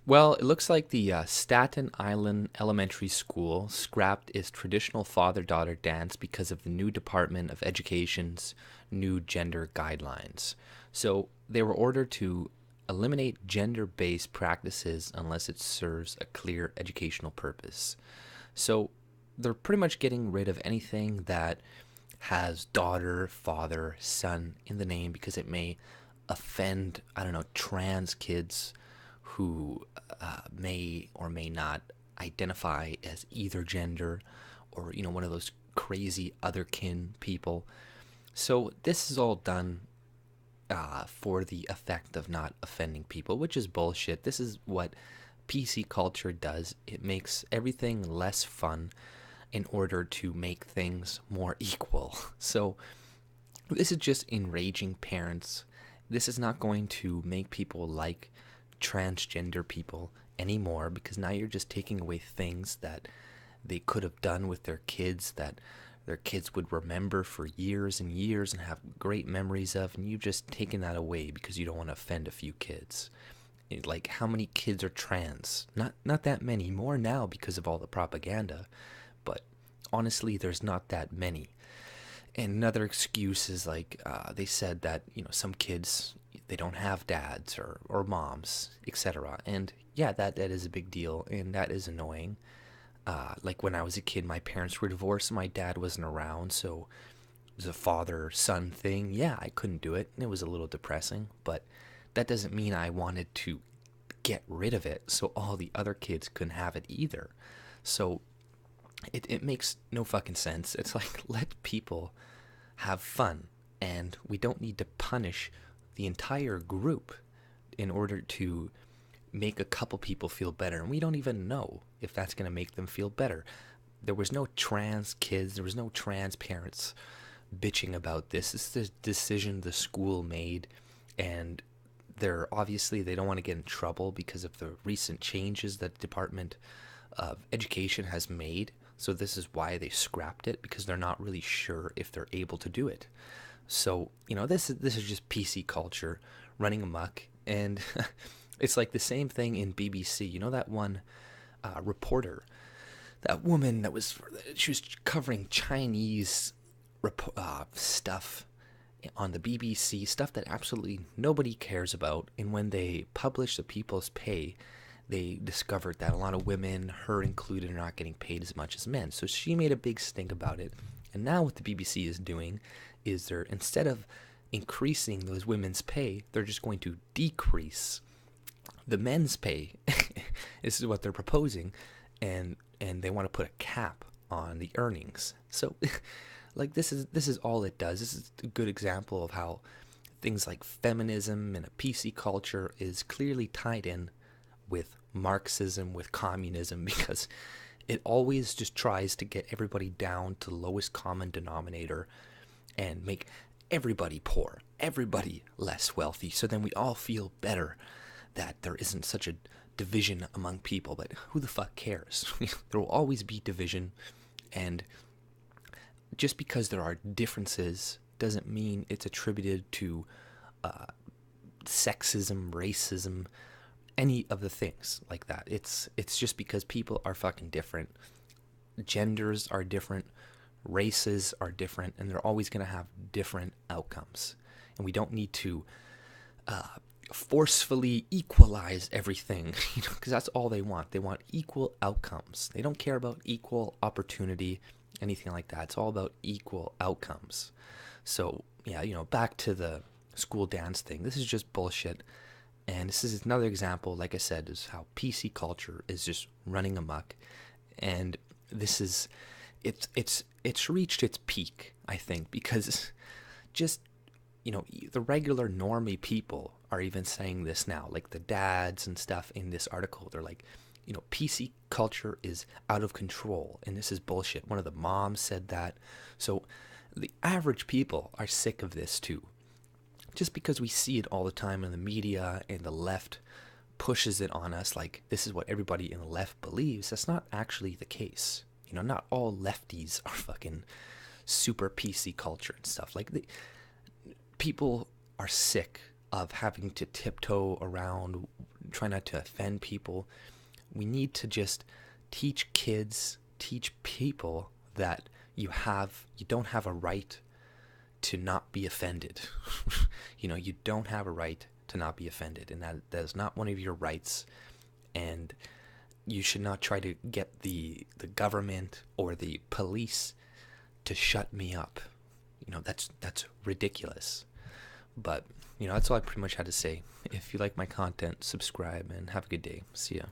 Well, it looks like the Staten Island Elementary School scrapped its traditional father daughter dance because of the new Department of Education's new gender guidelines. So they were ordered to eliminate gender based practices unless it serves a clear educational purpose. So they're pretty much getting rid of anything that has daughter, father, son in the name because it may offend, I don't know, trans kids who may or may not identify as either gender or, one of those crazy otherkin people. So this is all done for the effect of not offending people, which is bullshit. This is what PC culture does. It makes everything less fun in order to make things more equal. So this is just enraging parents. This is not going to make people like transgender people anymore because now you're just taking away things that they could have done with their kids that their kids would remember for years and years and have great memories of, and you've just taken that away because you don't want to offend a few kids. Like, how many kids are trans? Not that many. More now because of all the propaganda, but honestly, there's not that many. And another excuse is like they said that some kids, they don't have dads or moms, etc. And yeah, that is a big deal, and that is annoying. Like when I was a kid, my parents were divorced. My dad wasn't around, so it was a father-son thing. Yeah, I couldn't do it. It was a little depressing, but that doesn't mean I wanted to get rid of it so all the other kids couldn't have it either. So it makes no fucking sense. It's like, let people have fun, and we don't need to punish the entire group in order to make a couple people feel better. And we don't even know if that's going to make them feel better. There was no trans kids, there was no trans parents bitching about this. This is the decision the school made, and they don't want to get in trouble because of the recent changes that the Department of Education has made. So this is why they scrapped it, because they're not really sure if they're able to do it. So this is just PC culture running amok, and it's like the same thing in BBC. You know that one reporter, that woman she was covering Chinese stuff on the BBC, stuff that absolutely nobody cares about. And when they published the People's Pay, they discovered that a lot of women, her included, are not getting paid as much as men. So she made a big stink about it. And now what the BBC is doing is they're, instead of increasing those women's pay, they're just going to decrease the men's pay. This is what they're proposing, and they want to put a cap on the earnings. So like this is all it does. This is a good example of how things like feminism and a PC culture is clearly tied in with Marxism, with communism, because it always just tries to get everybody down to the lowest common denominator and make everybody poor, everybody less wealthy, so then we all feel better that there isn't such a division among people. But who the fuck cares? There will always be division, and just because there are differences doesn't mean it's attributed to sexism, racism, any of the things like that. It's just because people are fucking different. Genders are different, races are different, and they're always going to have different outcomes. And we don't need to forcefully equalize everything, because that's all they want. They want equal outcomes. They don't care about equal opportunity, anything like that. It's all about equal outcomes. So yeah, back to the school dance thing. This is just bullshit. And this is another example, like I said, is how PC culture is just running amok. And this is, it's reached its peak, I think, because just, the regular normie people are even saying this now, like the dads and stuff in this article. They're like, PC culture is out of control, and this is bullshit. One of the moms said that. So the average people are sick of this too. Just because we see it all the time in the media and the left pushes it on us like this is what everybody in the left believes, that's not actually the case. Not all lefties are fucking super PC culture and stuff. Like, people are sick of having to tiptoe around try not to offend people. We need to just teach kids, teach people that you don't have a right to not be offended. You don't have a right to not be offended, and that is not one of your rights. And you should not try to get the government or the police to shut me up. That's ridiculous. But that's all I pretty much had to say. If you like my content, subscribe and have a good day. See ya.